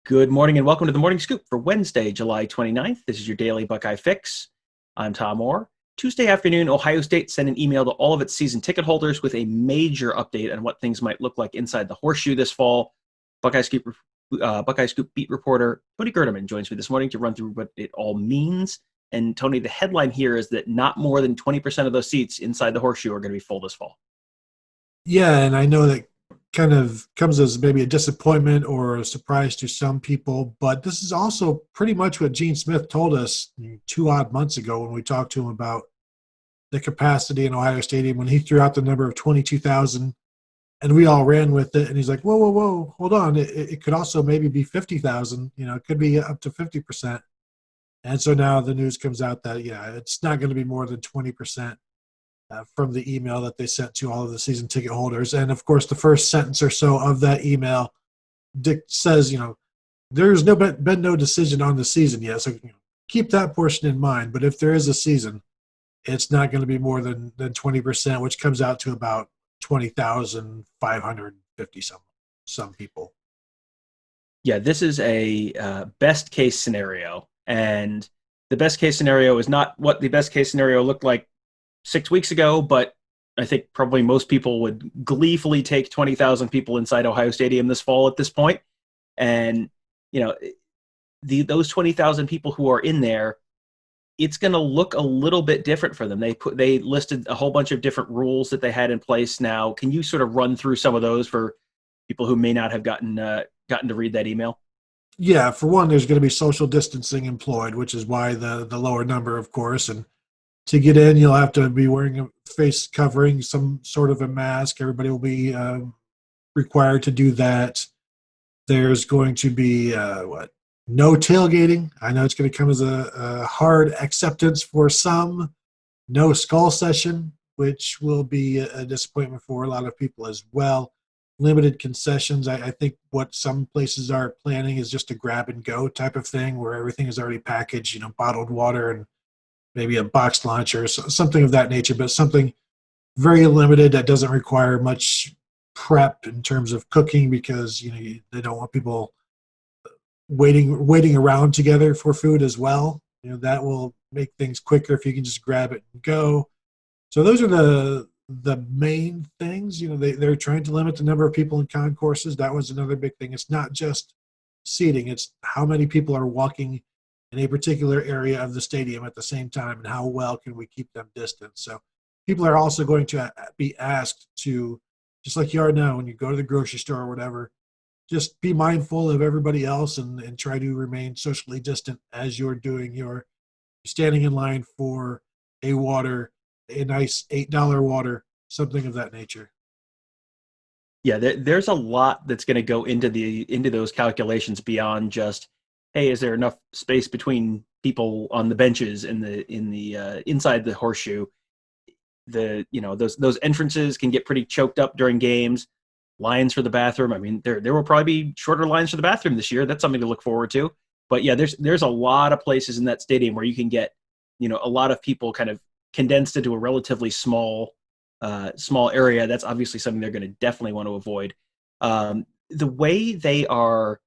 Good morning and welcome to the Morning Scoop for Wednesday, July 29th. This is your daily Buckeye fix. I'm Tom Orr. Tuesday afternoon, Ohio State sent an email to all of its season ticket holders with a major update on what things might look like inside the Horseshoe this fall. Buckeye Scoop beat reporter Tony Gerdeman joins me this morning to run through what it all means. And Tony, the headline here is that not more than 20% of those seats inside the Horseshoe are going to be full this fall. Yeah, and I know that kind of comes as maybe a disappointment or a surprise to some people, but this is also pretty much what Gene Smith told us 2 odd months ago when we talked to him about the capacity in Ohio Stadium when he threw out the number of 22,000 and we all ran with it. And he's like, whoa, hold on. It could also maybe be 50,000, it could be up to 50%. And so now the news comes out that, it's not going to be more than 20%. From the email that they sent to all of the season ticket holders. And of course, the first sentence or so of that email says, there's been no decision on the season yet. So keep that portion in mind. But if there is a season, it's not going to be more than 20%, which comes out to about 20,550 some people. Yeah, this is a best case scenario. And the best case scenario is not what the best case scenario looked like 6 weeks ago, but I think probably most people would gleefully take 20,000 people inside Ohio Stadium this fall at this point. And, those 20,000 people who are in there, it's going to look a little bit different for them. They listed a whole bunch of different rules that they had in place now. Can you sort of run through some of those for people who may not have gotten to read that email? Yeah, for one, there's going to be social distancing employed, which is why the lower number, of course. And to get in, you'll have to be wearing a face covering, some sort of a mask. Everybody will be required to do that. There's going to be, no tailgating. I know it's going to come as a hard acceptance for some. No skull session, which will be a disappointment for a lot of people as well. Limited concessions. I think what some places are planning is just a grab and go type of thing where everything is already packaged, bottled water and maybe a boxed lunch or something of that nature, but something very limited that doesn't require much prep in terms of cooking because they don't want people waiting around together for food as well. That will make things quicker if you can just grab it and go. So those are the main things. They're trying to limit the number of people in concourses. That was another big thing. It's not just seating; it's how many people are walking in a particular area of the stadium at the same time and how well can we keep them distant. So people are also going to be asked to, just like you are now when you go to the grocery store or whatever, just be mindful of everybody else and try to remain socially distant as you're doing your standing in line for a water, a nice $8 water, something of that nature. Yeah, there's a lot that's going to go into those calculations beyond just, hey, is there enough space between people on the benches in the inside the Horseshoe? Those entrances can get pretty choked up during games. Lines for the bathroom. I mean, there will probably be shorter lines for the bathroom this year. That's something to look forward to. But yeah, there's a lot of places in that stadium where you can get a lot of people kind of condensed into a relatively small area. That's obviously something they're going to definitely want to avoid. The way they are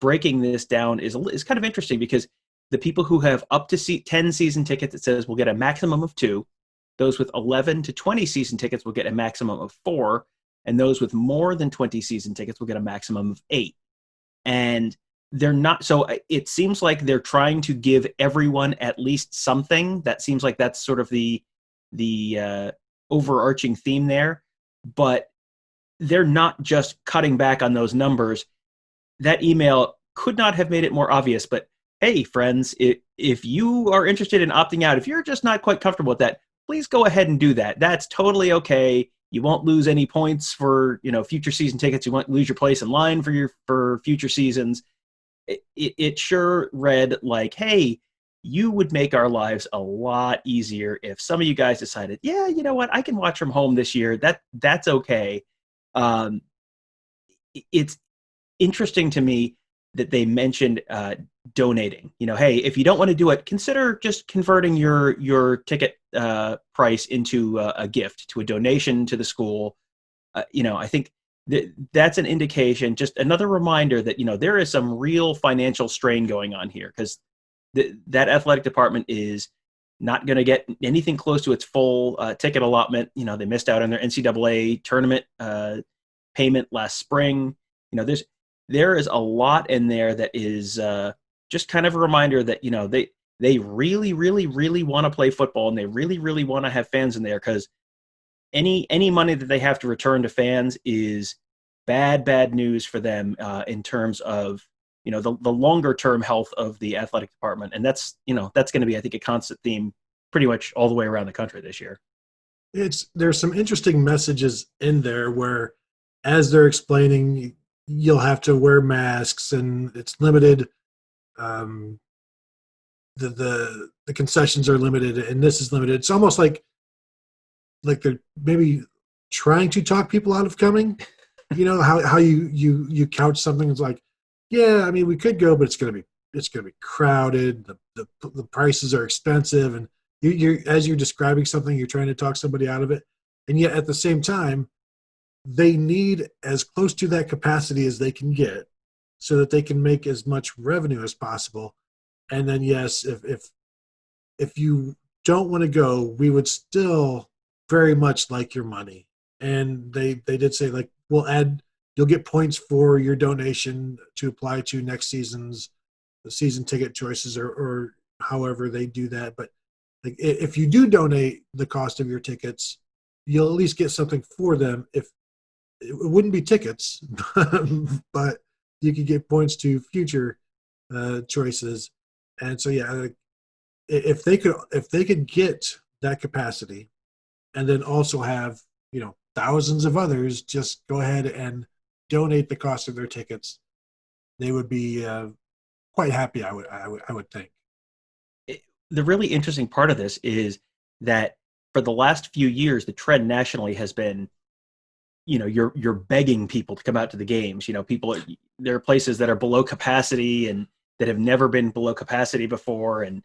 breaking this down is kind of interesting because the people who have up to 10 season tickets, it says will get a maximum of 2. Those with 11 to 20 season tickets will get a maximum of 4. And those with more than 20 season tickets will get a maximum of 8. And they're not, so it seems like they're trying to give everyone at least something. That seems like that's sort of the overarching theme there. But they're not just cutting back on those numbers. That email could not have made it more obvious, but hey, friends, if you are interested in opting out, if you're just not quite comfortable with that, please go ahead and do that. That's totally okay. You won't lose any points for future season tickets. You won't lose your place in line for future seasons. It sure read like, hey, you would make our lives a lot easier if some of you guys decided, yeah, you know what, I can watch from home this year. That's okay. It's interesting to me that they mentioned donating. Hey, if you don't want to do it, consider just converting your ticket price into a gift, to a donation to the school. I think that's an indication, just another reminder that, there is some real financial strain going on here, because that athletic department is not going to get anything close to its full ticket allotment. They missed out on their NCAA tournament payment last spring. There is a lot in there that is just kind of a reminder that, they really, really, really want to play football, and they really, really want to have fans in there, because any money that they have to return to fans is bad news for them in terms of, the longer term health of the athletic department. And that's going to be, I think, a constant theme pretty much all the way around the country this year. There's some interesting messages in there where, as they're explaining, you'll have to wear masks and it's limited. The concessions are limited and this is limited. It's almost like they're maybe trying to talk people out of coming. How you couch something. It's like, yeah, I mean, we could go, but it's gonna be crowded. The prices are expensive, and you're as you're describing something, you're trying to talk somebody out of it, and yet at the same time, they need as close to that capacity as they can get, so that they can make as much revenue as possible. And then, yes, if you don't want to go, we would still very much like your money. And they did say, like, you'll get points for your donation to apply to next season's season ticket choices, or however they do that. But like, if you do donate the cost of your tickets, you'll at least get something for them. If it wouldn't be tickets, but you could get points to future choices. And so, yeah, if they could get that capacity, and then also have thousands of others just go ahead and donate the cost of their tickets, they would be quite happy. I would think. The really interesting part of this is that for the last few years, the trend nationally has been, you're begging people to come out to the games. There are places that are below capacity and that have never been below capacity before. And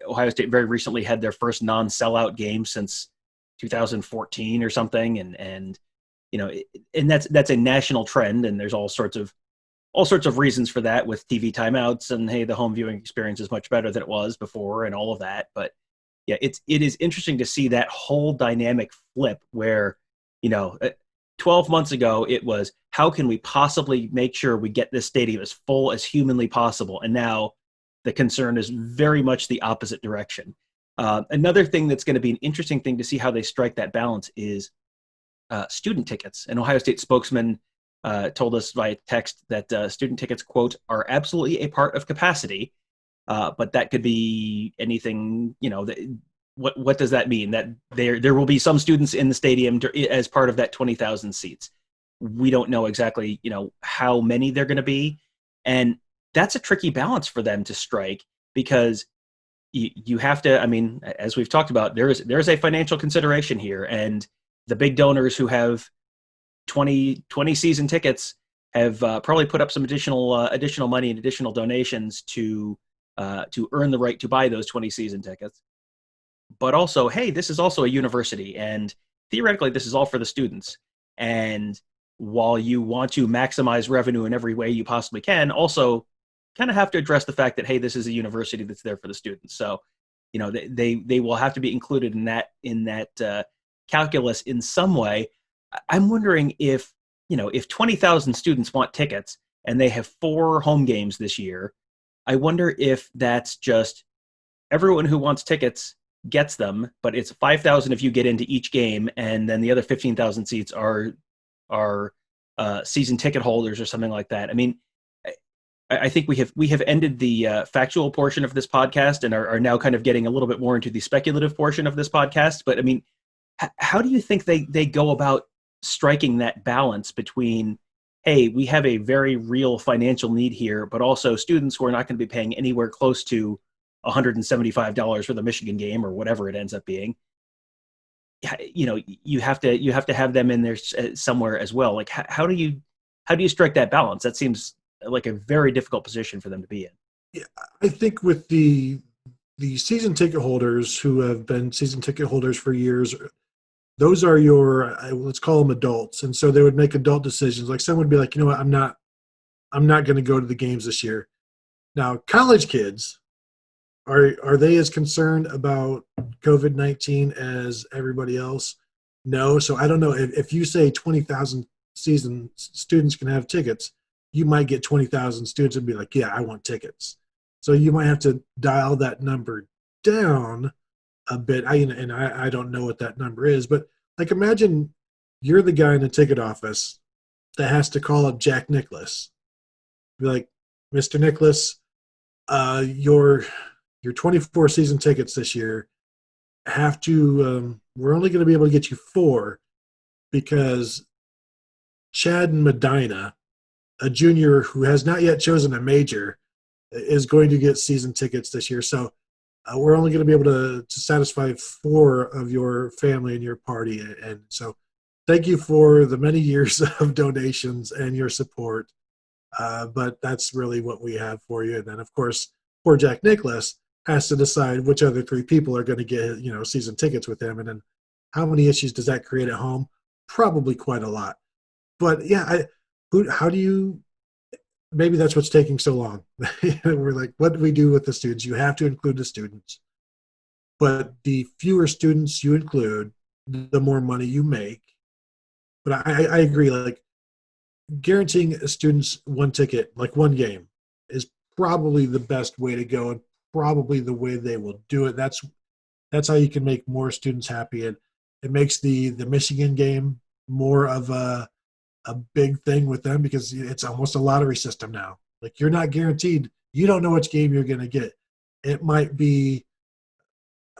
Ohio State very recently had their first non-sellout game since 2014 or something. And that's a national trend. And there's all sorts of reasons for that, with TV timeouts and, hey, the home viewing experience is much better than it was before and all of that. But yeah, it is interesting to see that whole dynamic flip where, 12 months ago, it was, how can we possibly make sure we get this stadium as full as humanly possible? And now the concern is very much the opposite direction. Another thing that's going to be an interesting thing to see how they strike that balance is student tickets. An Ohio State spokesman told us via text that student tickets, quote, are absolutely a part of capacity, but that could be anything. What does that mean? That there will be some students in the stadium as part of that 20,000 seats. We don't know exactly, how many they're going to be, and that's a tricky balance for them to strike, because you have to. I mean, as we've talked about, there's a financial consideration here, and the big donors who have 20 season tickets have probably put up some additional money and additional donations to earn the right to buy those 20 season tickets. But also, hey, this is also a university, and theoretically, this is all for the students. And while you want to maximize revenue in every way you possibly can, also kind of have to address the fact that, hey, this is a university that's there for the students. So, they will have to be included in that calculus in some way. I'm wondering if 20,000 students want tickets and they have 4 home games this year, I wonder if that's just everyone who wants tickets gets them, but it's 5,000 if you get into each game, and then the other 15,000 seats are season ticket holders or something like that. I mean, I think we have ended the factual portion of this podcast and are now kind of getting a little bit more into the speculative portion of this podcast. But I mean, how do you think they go about striking that balance between, hey, we have a very real financial need here, but also students who are not going to be paying anywhere close to $175 for the Michigan game or whatever it ends up being? You have to have them in there somewhere as well. Like, how do you strike that balance? That seems like a very difficult position for them to be in. Yeah, I think with the season ticket holders who have been season ticket holders for years, those are your, let's call them adults. And so they would make adult decisions. Like someone would be like, you know what, I'm not going to go to the games this year. Now, college kids, are they as concerned about COVID-19 as everybody else? No. So I don't know if you say 20,000 season students can have tickets, you might get 20,000 students and be like, yeah, I want tickets. So you might have to dial that number down a bit. I don't know what that number is, but like imagine you're the guy in the ticket office that has to call up Jack Nicklaus. Be like, Mr. Nicklaus, your 24 season tickets this year have to we're only going to be able to get you 4 because Chad Medina, a junior who has not yet chosen a major, is going to get season tickets this year. So we're only going to be able to satisfy 4 of your family and your party. And so thank you for the many years of donations and your support. But that's really what we have for you. And then, of course, poor Jack Nicklaus has to decide which other 3 people are going to get, season tickets with him. And then how many issues does that create at home? Probably quite a lot. But yeah, how do you, maybe that's what's taking so long. We're like, what do we do with the students? You have to include the students. But the fewer students you include, the more money you make. But I agree, like guaranteeing students 1 ticket, like 1 game, is probably the best way to go and probably the way they will do it. That's how you can make more students happy. It makes the Michigan game more of a big thing with them because it's almost a lottery system now. Like you're not guaranteed. You don't know which game you're going to get. It might be,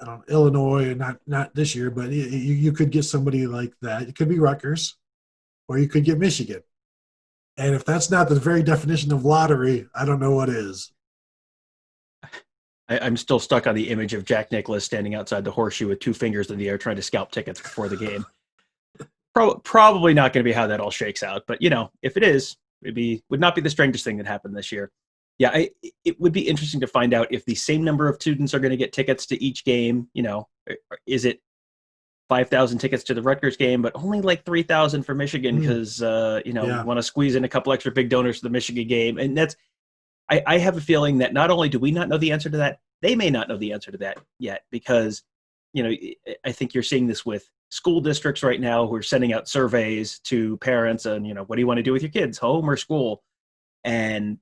I don't know, Illinois, not this year, but you could get somebody like that. It could be Rutgers, or you could get Michigan. And if that's not the very definition of lottery, I don't know what is. I'm still stuck on the image of Jack Nicklaus standing outside the Horseshoe with 2 fingers in the air trying to scalp tickets before the game. Probably not going to be how that all shakes out. But, if it is, would not be the strangest thing that happened this year. Yeah, it would be interesting to find out if the same number of students are going to get tickets to each game. Is it 5,000 tickets to the Rutgers game, but only like 3,000 for Michigan because, we want to squeeze in a couple extra big donors to the Michigan game. And that's, I have a feeling that not only do we not know the answer to that, they may not know the answer to that yet because, I think you're seeing this with school districts right now who are sending out surveys to parents and, what do you want to do with your kids, home or school? And,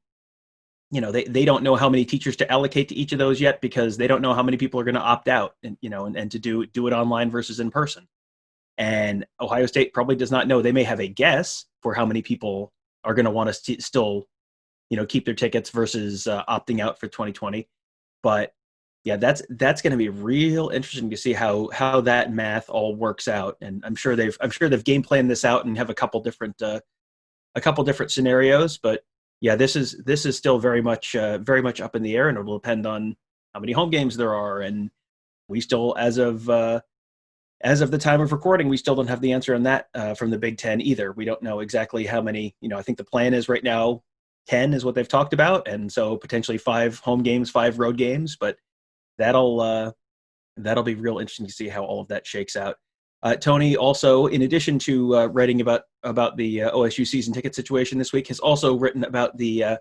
they don't know how many teachers to allocate to each of those yet because they don't know how many people are going to opt out and, and to do it online versus in person. And Ohio State probably does not know. They may have a guess for how many people are going to want to still keep their tickets versus opting out for 2020. But yeah, that's going to be real interesting to see how that math all works out. And I'm sure they've game planned this out and have a couple different scenarios. But yeah, this is still very much up in the air, and it'll depend on how many home games there are. And we still, as of the time of recording, we still don't have the answer on that from the Big Ten either. We don't know exactly how many. I think the plan is right now 10 is what they've talked about, and so potentially 5 home games, 5 road games. But that'll be real interesting to see how all of that shakes out. Tony also, in addition to writing about the OSU season ticket situation this week, has also written about the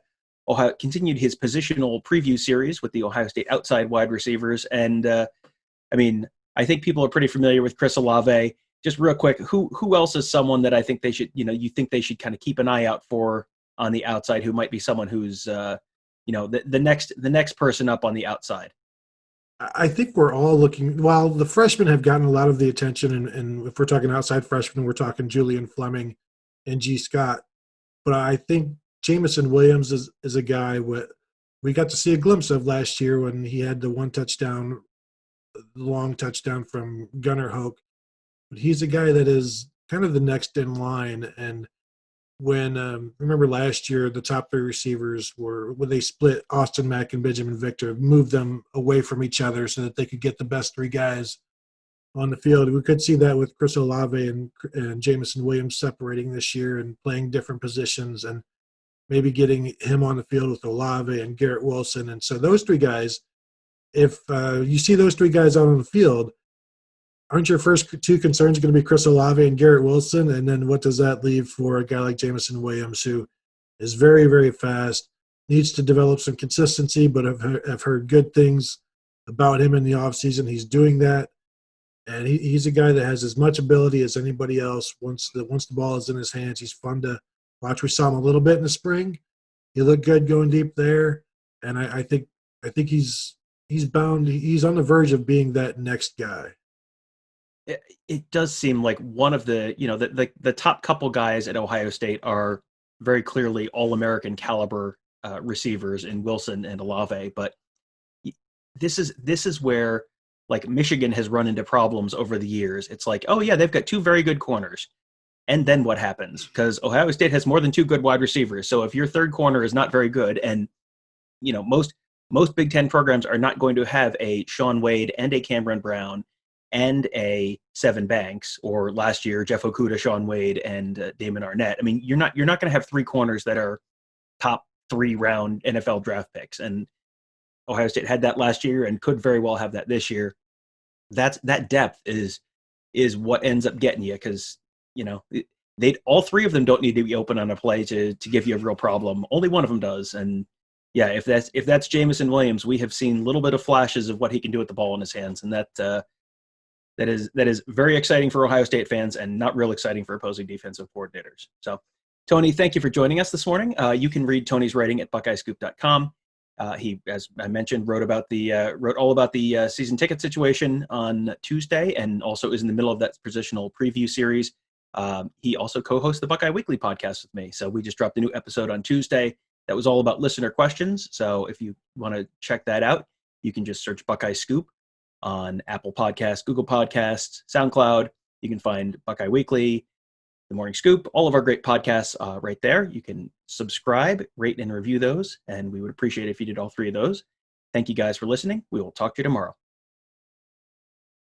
continued his positional preview series with the Ohio State outside wide receivers. And I think people are pretty familiar with Chris Olave. Just real quick, who else is someone that I think they should, you think they should kind of keep an eye out for on the outside, who might be someone who's, the next person up on the outside? I think we're all looking. While the freshmen have gotten a lot of the attention, and if we're talking outside freshmen, we're talking Julian Fleming and G. Scott. But I think Jameson Williams is a guy we got to see a glimpse of last year when he had the long touchdown from Gunnar Hoke. But he's a guy that is kind of the next in line. And when remember last year, the top 3 receivers when they split Austin Mack and Benjamin Victor, moved them away from each other so that they could get the best 3 guys on the field. We could see that with Chris Olave and Jameson Williams separating this year and playing different positions, and maybe getting him on the field with Olave and Garrett Wilson. And so those 3 guys, if you see those 3 guys out on the field, aren't your first two concerns going to be Chris Olave and Garrett Wilson? And then what does that leave for a guy like Jameson Williams, who is very, very fast, needs to develop some consistency, but I've heard good things about him in the offseason. He's doing that. And he's a guy that has as much ability as anybody else. Once the ball is in his hands, he's fun to watch. We saw him a little bit in the spring. He looked good going deep there. And I think he's bound. He's on the verge of being that next guy. It does seem like one of the, the top couple guys at Ohio State are very clearly All-American caliber receivers in Wilson and Olave. But this is where, like, Michigan has run into problems over the years. It's like, oh yeah, they've got two very good corners. And then what happens? Because Ohio State has more than two good wide receivers. So if your third corner is not very good, and most Big Ten programs are not going to have a Sean Wade and a Cameron Brown and a Seven Banks, or last year Jeff Okudah, Sean Wade, and Damon Arnett. I mean, you're not going to have three corners that are top 3 round NFL draft picks. And Ohio State had that last year and could very well have that this year. That depth is what ends up getting you, because they all three of them don't need to be open on a play to give you a real problem. Only one of them does. And yeah, if that's Jameson Williams, we have seen a little bit of flashes of what he can do with the ball in his hands, and that is very exciting for Ohio State fans and not real exciting for opposing defensive coordinators. So, Tony, thank you for joining us this morning. You can read Tony's writing at buckeyescoop.com. He, as I mentioned, wrote all about the season ticket situation on Tuesday, and also is in the middle of that positional preview series. He also co-hosts the Buckeye Weekly podcast with me. So we just dropped a new episode on Tuesday that was all about listener questions. So if you want to check that out, you can just search Buckeye Scoop on Apple Podcasts, Google Podcasts, SoundCloud. You can find Buckeye Weekly, The Morning Scoop, all of our great podcasts right there. You can subscribe, rate, and review those, and we would appreciate it if you did all three of those. Thank you guys for listening. We will talk to you tomorrow.